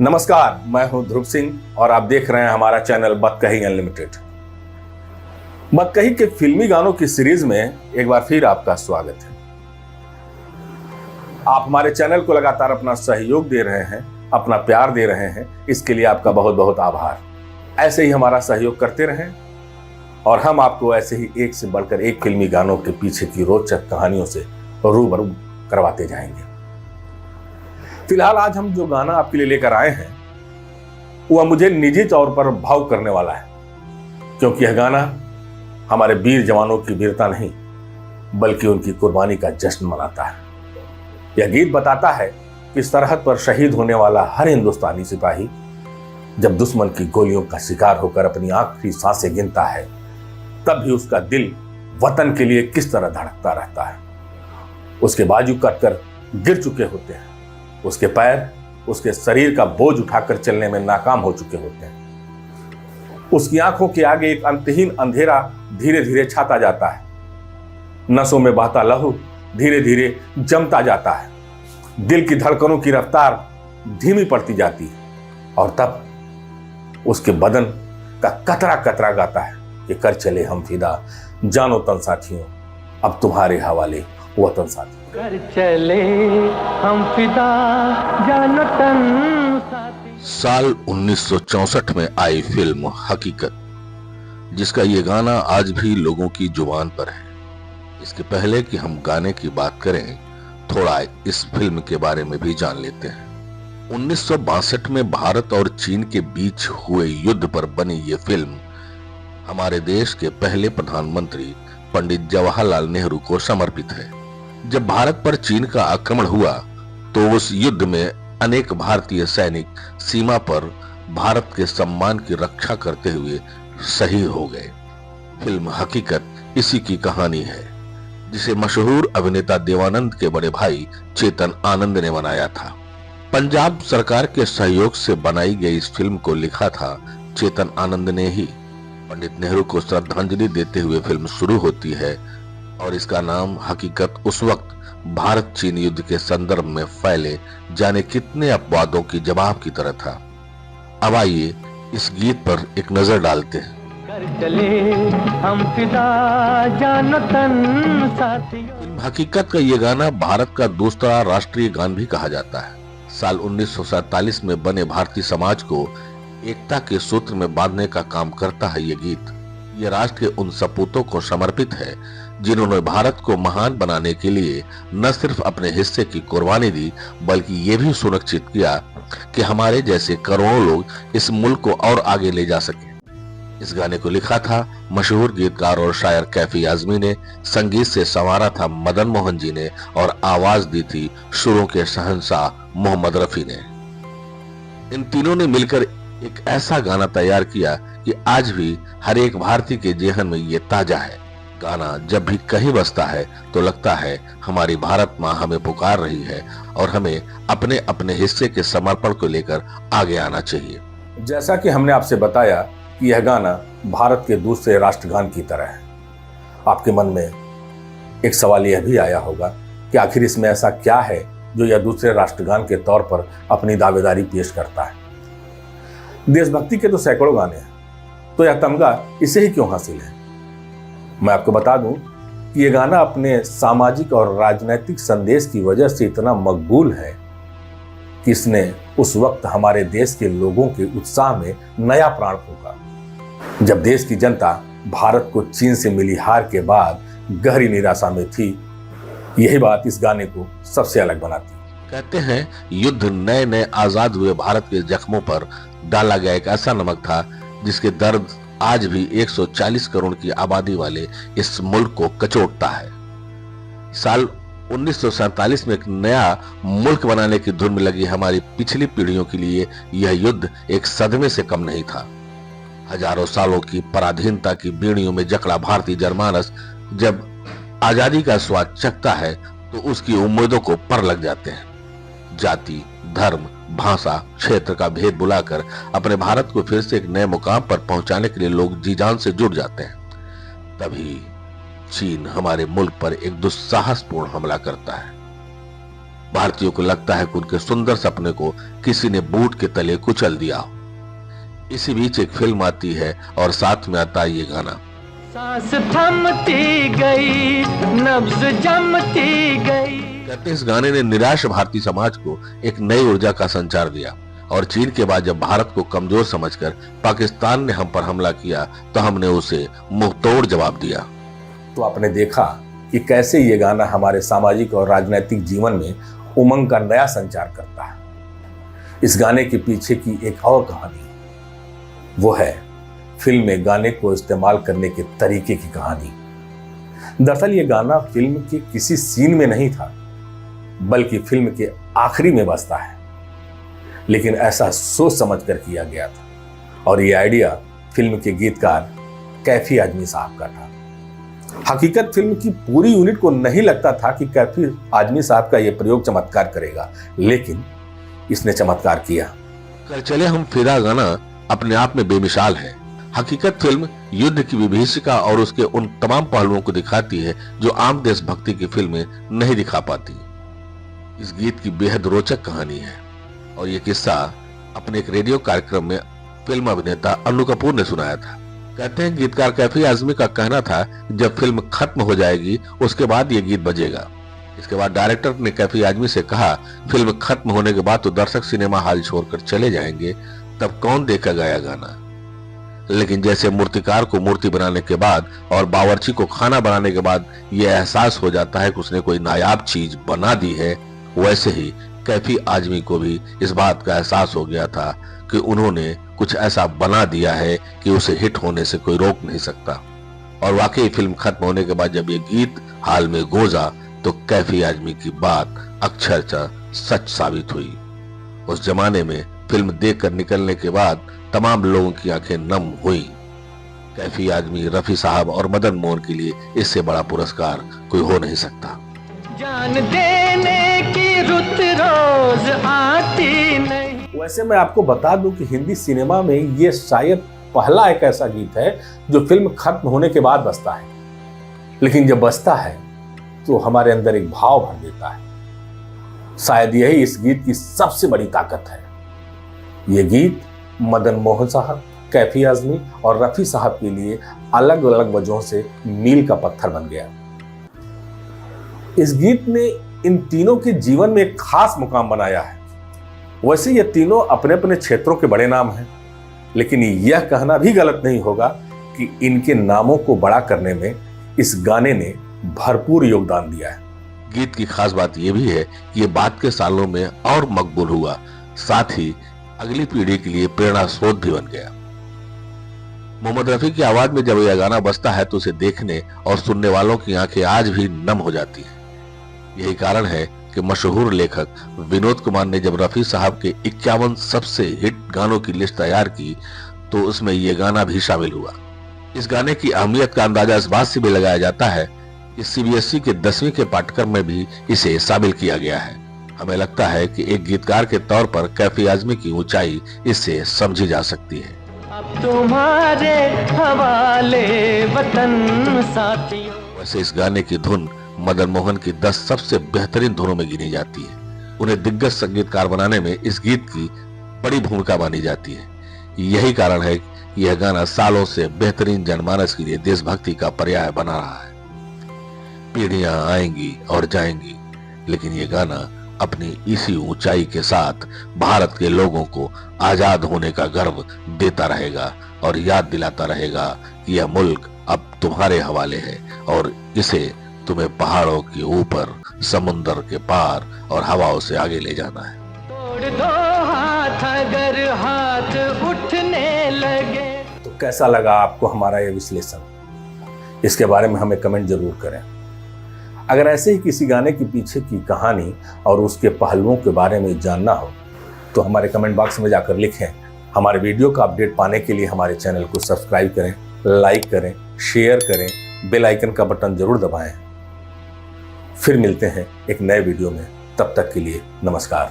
नमस्कार, मैं हूं ध्रुव सिंह और आप देख रहे हैं हमारा चैनल बात कही अनलिमिटेड। बात कही के फिल्मी गानों की सीरीज में एक बार फिर आपका स्वागत है। आप हमारे चैनल को लगातार अपना सहयोग दे रहे हैं, अपना प्यार दे रहे हैं, इसके लिए आपका बहुत बहुत आभार। ऐसे ही हमारा सहयोग करते रहें और हम आपको ऐसे ही एक से बढ़कर एक फिल्मी गानों के पीछे की रोचक कहानियों से रूबरू करवाते जाएंगे। फिलहाल आज हम जो गाना आपके लिए लेकर आए हैं वह मुझे निजी तौर पर भावुक करने वाला है, क्योंकि यह गाना हमारे वीर जवानों की वीरता नहीं बल्कि उनकी कुर्बानी का जश्न मनाता है। यह गीत बताता है कि सरहद पर शहीद होने वाला हर हिंदुस्तानी सिपाही जब दुश्मन की गोलियों का शिकार होकर अपनी आखिरी सांसें गिनता है तब भी उसका दिल वतन के लिए किस तरह धड़कता रहता है। उसके बाजू कटकर गिर चुके होते हैं, उसके पैर उसके शरीर का बोझ उठाकर चलने में नाकाम हो चुके होते हैं। उसकी आंखों के आगे एक अंतहीन अंधेरा धीरे धीरे छाता जाता है। नसों में बहता लहू धीरे धीरे जमता जाता है। दिल की धड़कनों की रफ्तार धीमी पड़ती जाती है और तब उसके बदन का कतरा कतरा गाता है कि कर चले हम फिदा जानो तन साथियों, अब तुम्हारे हवाले वतन साथी। कर चले हम फिदा जानो तन साथी। साल 1964 में आई फिल्म हकीकत, जिसका ये गाना आज भी लोगों की जुबान पर है। इसके पहले कि हम गाने की बात करें, थोड़ा इस फिल्म के बारे में भी जान लेते हैं। 1962 में भारत और चीन के बीच हुए युद्ध पर बनी ये फिल्म हमारे देश के पहले प्रधानमंत्री पंडित जवाहरलाल नेहरू को समर्पित है। जब भारत पर चीन का आक्रमण हुआ तो उस युद्ध में अनेक भारतीय सैनिक सीमा पर भारत के सम्मान की रक्षा करते हुए शहीद हो गए। फिल्म हकीकत इसी की कहानी है, जिसे मशहूर अभिनेता देवानंद के बड़े भाई चेतन आनंद ने बनाया था। पंजाब सरकार के सहयोग से बनाई गई इस फिल्म को लिखा था चेतन आनंद ने ही। पंडित नेहरू को श्रद्धांजलि देते हुए फिल्म शुरू होती है और इसका नाम हकीकत उस वक्त भारत चीन युद्ध के संदर्भ में फैले जाने कितने अपवादों की जवाब की तरह था। अब आइए इस गीत पर एक नजर डालते हैं। कर चले हम फिदा जानो तन साथियों। फिल्म हकीकत का ये गाना भारत का दूसरा राष्ट्रीय गान भी कहा जाता है। साल 1947 में बने भारतीय समाज को एकता के सूत्र में बांधने का काम करता है ये गीत। ये राष्ट्र के उन सपूतों को समर्पित है जिन्होंने भारत को महान बनाने के लिए न सिर्फ अपने हिस्से की कुर्बानी दी बल्कि ये भी सुनिश्चित किया कि हमारे जैसे करोड़ों लोग इस मुल्क को और आगे ले जा सके। इस गाने को लिखा था मशहूर गीतकार और शायर कैफी आजमी ने, संगीत से संवारा था मदन मोहन जी ने और आवाज दी थी सुरों के शहंशाह मोहम्मद रफी ने। इन तीनों ने मिलकर एक ऐसा गाना तैयार किया कि आज भी हर एक भारतीय के जेहन में ये ताजा है। गाना जब भी कहीं बजता है तो लगता है हमारी भारत माँ हमें पुकार रही है और हमें अपने अपने हिस्से के समर्पण को लेकर आगे आना चाहिए। जैसा कि हमने आपसे बताया कि यह गाना भारत के दूसरे राष्ट्रगान की तरह है। आपके मन में एक सवाल यह भी आया होगा कि आखिर इसमें ऐसा क्या है जो यह दूसरे राष्ट्रगान के तौर पर अपनी दावेदारी पेश करता है। देशभक्ति के तो सैकड़ों गाने हैं, तो यह तमगा इसे ही क्यों हासिल है। मैं आपको बता दूं कि यह गाना अपने सामाजिक और राजनीतिक संदेश की वजह से इतना मकबूल है कि इसने उस वक्त हमारे देश के लोगों के उत्साह में नया प्राण फूंका, जब देश की जनता भारत को चीन से मिली हार के बाद गहरी निराशा में थी। यही बात इस गाने को सबसे अलग बनाती। कहते हैं युद्ध नए नए आजाद हुए भारत के जख्मों पर डाला गया एक ऐसा नमक था जिसके दर्द आज भी 140 करोड़ की आबादी वाले इस मुल्क को कचोटता है। साल 1947 में एक नया मुल्क बनाने की धुन में लगी हमारी पिछली पीढ़ियों के लिए यह युद्ध एक सदमे से कम नहीं था। हजारों सालों की पराधीनता की बीड़ियों में जकड़ा भारतीय जनमानस जब आजादी का स्वाद चखता है तो उसकी उम्मीदों को पर लग जाते हैं। जाति, धर्म, भाषा, क्षेत्र का भेद बुलाकर अपने भारत को फिर से एक नए मुकाम पर पहुंचाने के लिए लोग जी जान से जुट जाते हैं। तभी चीन हमारे मुल्क पर एक दुस्साहसपूर्ण हमला करता है। भारतीयों को लगता है कि उनके सुंदर सपने को किसी ने बूट के तले कुचल दिया हो। इसी बीच एक फिल्म आती है और साथ में आता है ये गाना। सांस थमती गई, नब्ज जमती गई। कहते हैं इस गाने ने निराश भारतीय समाज को एक नई ऊर्जा का संचार दिया और चीन के बाद जब भारत को कमजोर समझकर पाकिस्तान ने हम पर हमला किया तो हमने उसे मुंहतोड़ जवाब दिया। तो आपने देखा कि कैसे ये गाना हमारे सामाजिक और राजनीतिक जीवन में उमंग का नया संचार करता है। इस गाने के पीछे की एक और कहानी है, वो है फिल्म में गाने को इस्तेमाल करने के तरीके की कहानी। दरअसल ये गाना फिल्म के किसी सीन में नहीं था, बल्कि फिल्म के आखिरी में बजता है, लेकिन ऐसा सोच समझ कर किया गया था और ये आइडिया फिल्म के गीतकार कैफी आजमी साहब का था। हकीकत फिल्म की पूरी यूनिट को नहीं लगता था कि कैफी आजमी साहब का यह प्रयोग चमत्कार करेगा, लेकिन इसने चमत्कार किया। कर चले हम फिदा गाना अपने आप में बेमिसाल है। हकीकत फिल्म युद्ध की विभीषिका और उसके उन तमाम पहलुओं को दिखाती है जो आम देशभक्ति की फिल्में नहीं दिखा पाती। इस गीत की बेहद रोचक कहानी है और ये किस्सा अपने एक रेडियो कार्यक्रम में फिल्म अभिनेता अन्नू कपूर ने सुनाया था। कहते हैं गीतकार कैफी आजमी का कहना था जब फिल्म खत्म हो जाएगी उसके बाद ये गीत बजेगा। इसके बाद डायरेक्टर ने कैफी आजमी से कहा फिल्म खत्म होने के बाद तो दर्शक सिनेमा हॉल छोड़कर चले जाएंगे, तब कौन देखेगा यह गाना। लेकिन जैसे मूर्तिकार को मूर्ति बनाने के बाद और बावर्ची को खाना बनाने के बाद यह एहसास हो जाता है कि उसने कोई नायाब चीज बना दी है, वैसे ही कैफी आजमी को भी इस बात का एहसास हो गया था कि उन्होंने कुछ ऐसा बना दिया है कि उसे हिट होने से कोई रोक नहीं सकता। और वाकई फिल्म खत्म होने के बाद जब ये गीत हाल में गूंजा तो कैफी आजमी की बात अक्षरशः सच साबित हुई। उस जमाने में फिल्म देखकर निकलने के बाद तमाम लोगों की आंखें नम हुई। कैफी आजमी, रफी साहब और मदन मोहन के लिए इससे बड़ा पुरस्कार कोई हो नहीं सकता। जान देने की रुत रोज आती नहीं। वैसे मैं आपको बता दूं कि हिंदी सिनेमा में ये शायद पहला एक ऐसा गीत है जो फिल्म खत्म होने के बाद बजता है, लेकिन जब बजता है तो हमारे अंदर एक भाव भर देता है। शायद यही इस गीत की सबसे बड़ी ताकत है। ये गीत मदन मोहन साहब, कैफी आजमी और रफी साहब के लिए अलग अलग वजहों से मील का पत्थर बन गया। इस गीत ने इन तीनों के जीवन में एक खास मुकाम बनाया है। वैसे ये तीनों अपने अपने क्षेत्रों के बड़े नाम हैं, लेकिन यह कहना भी गलत नहीं होगा कि इनके नामों को बड़ा करने में इस गाने ने भरपूर योगदान दिया है। गीत की खास बात यह भी है कि ये बाद के सालों में और मकबूल हुआ, साथ ही अगली पीढ़ी के लिए प्रेरणा स्रोत भी बन गया। मोहम्मद रफी की आवाज में जब यह गाना बजता है तो उसे देखने और सुनने वालों की आंखें आज भी नम हो जाती हैं। यही कारण है कि मशहूर लेखक विनोद कुमार ने जब रफी साहब के 51 सबसे हिट गानों की लिस्ट तैयार की तो उसमें यह गाना भी शामिल हुआ। इस गाने की अहमियत का अंदाजा इस बात से भी लगाया जाता है कि सीबीएसई के 10वीं के पाठ्यक्रम में भी इसे शामिल किया गया है। हमें लगता है कि एक गीतकार के तौर पर कैफी आजमी की ऊंचाई इससे समझी जा सकती है। अब तुम्हारे हवाले वतन साथियों। वैसे इस गाने की धुन मदन मोहन की 10 सबसे बेहतरीन धुनों में गिनी जाती है। उन्हें दिग्गज संगीतकार बनाने में इस गीत की बड़ी भूमिका मानी जाती है। यही कारण है कि यह गाना सालों से बेहतरीन जनमानस के लिए देशभक्ति का पर्याय बना रहा है। पीढ़ियां आएंगी और जाएंगी, लेकिन यह गाना अपनी इसी ऊंचाई के साथ भारत के लोगों को आजाद होने का गर्व देता रहेगा और याद दिलाता रहेगा कि यह मुल्क अब तुम्हारे हवाले है और इसे तुम्हें पहाड़ों के ऊपर, समुंदर के पार और हवाओं से आगे ले जाना है। तोड़ दो हाथ अगर हाथ उठने लगे। तो कैसा लगा आपको हमारा यह विश्लेषण? इसके बारे में हमें कमेंट जरूर करें। अगर ऐसे ही किसी गाने के पीछे की कहानी और उसके पहलुओं के बारे में जानना हो तो हमारे कमेंट बॉक्स में जाकर लिखें। हमारे वीडियो का अपडेट पाने के लिए हमारे चैनल को सब्सक्राइब करें, लाइक करें, शेयर करें, बेल आइकन का बटन जरूर दबाएं। फिर मिलते हैं एक नए वीडियो में, तब तक के लिए नमस्कार।